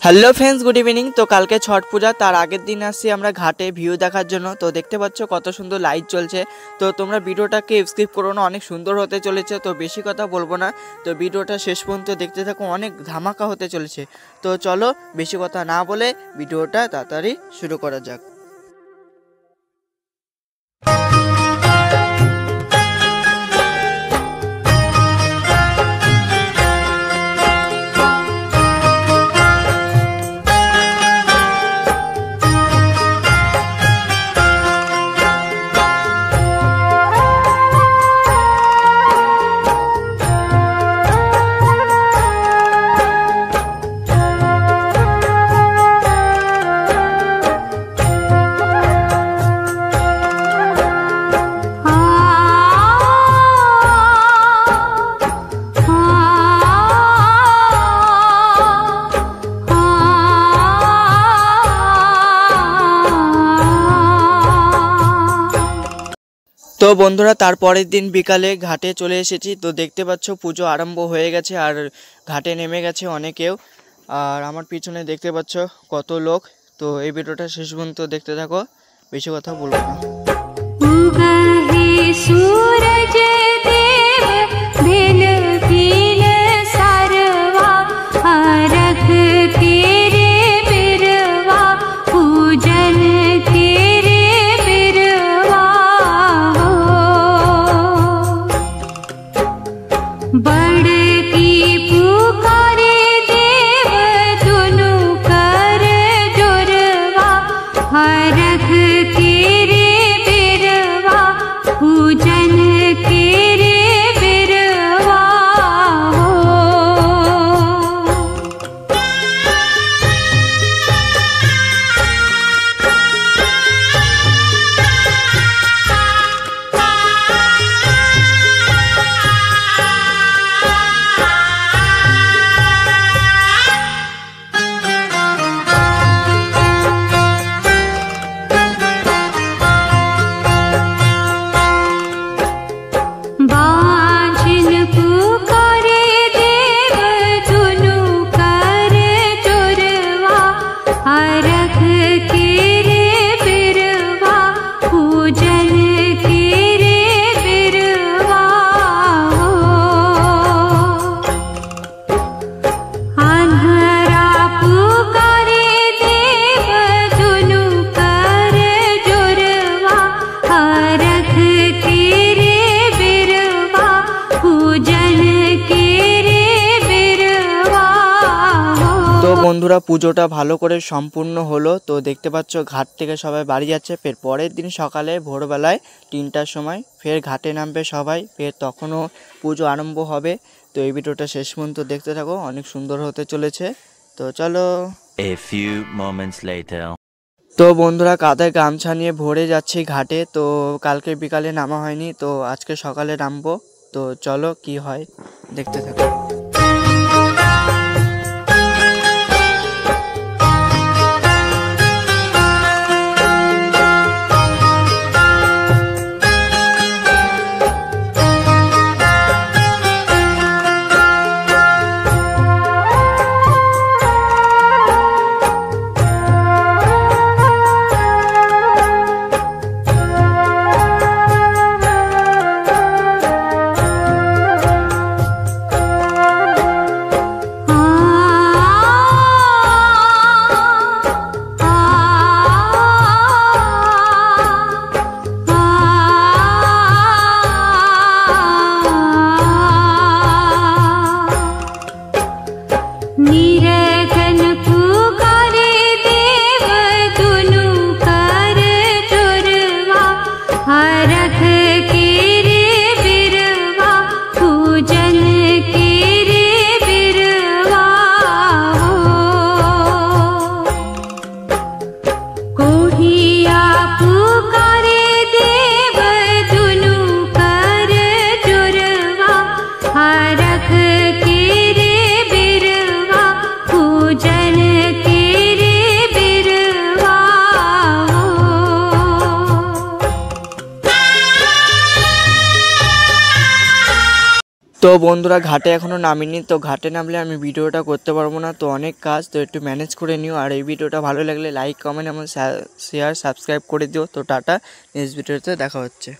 Hello friends, good evening. तो कल के छठ पूजा तार आगे दिन आसছি আমরা ঘাটে ভিউ দেখার জন্য। তো দেখতে পাচ্ছ কত সুন্দর লাইট জ্বলছে। তো তোমরা ভিডিওটাকে স্কিপ করো না, অনেক সুন্দর হতে চলেছে। তো বেশি কথা বলবো না, তো ভিডিওটা শেষ পর্যন্ত দেখতে থাকো, অনেক ধামাকা হতে চলেছে। তো চলো বেশি কথা না বলে ভিডিওটা তাড়াতাড়ি শুরু করা যাক। তো বন্ধুরা তারপরের দিন বিকালে ঘাটে চলে এসেছি। তো দেখতে পাচ্ছ পুজো আরম্ভ হয়ে গেছে আর ঘাটে নেমে গেছে অনেকেও। আর আমার পিছনে দেখতে পাচ্ছ কত লোক। তো এই ভিডিওটা শেষ পর্যন্ত দেখতে থাকো, বেশি কথা বলবো না। বন্ধুরা পুজোটা ভালো করে সম্পূর্ণ হলো। তো দেখতে পাচ্ছ ঘাট থেকে সবাই বাড়ি যাচ্ছে। ফের পরের দিন সকালে ভোরবেলায় 3টার সময় ফের ঘাটে নামবে সবাই, ফের তখনও পুজো আরম্ভ হবে। তো এই ভিডিওটা শেষ পর্যন্ত দেখতে থাকো, অনেক সুন্দর হতে চলেছে। তো চলো। A few moments later. তো বন্ধুরা কাঁধে গামছা নিয়ে ভরে যাচ্ছি ঘাটে। তো কালকে বিকালে নামা হয়নি, তো আজকে সকালে নামবো। তো চলো কি হয় দেখতে থাকো। रख के रे बिरवा তো বন্ধুরা ঘাটে এখনও নামিনি, তো ঘাটে নামলে আমি ভিডিওটা করতে পারবো না, তো অনেক কাজ, তো একটু ম্যানেজ করে নিও। আর এই ভিডিওটা ভালো লাগলে লাইক কমেন্ট এবং শেয়ার সাবস্ক্রাইব করে দিও। তো টাটা, নেক্সট ভিডিওতে দেখা হচ্ছে।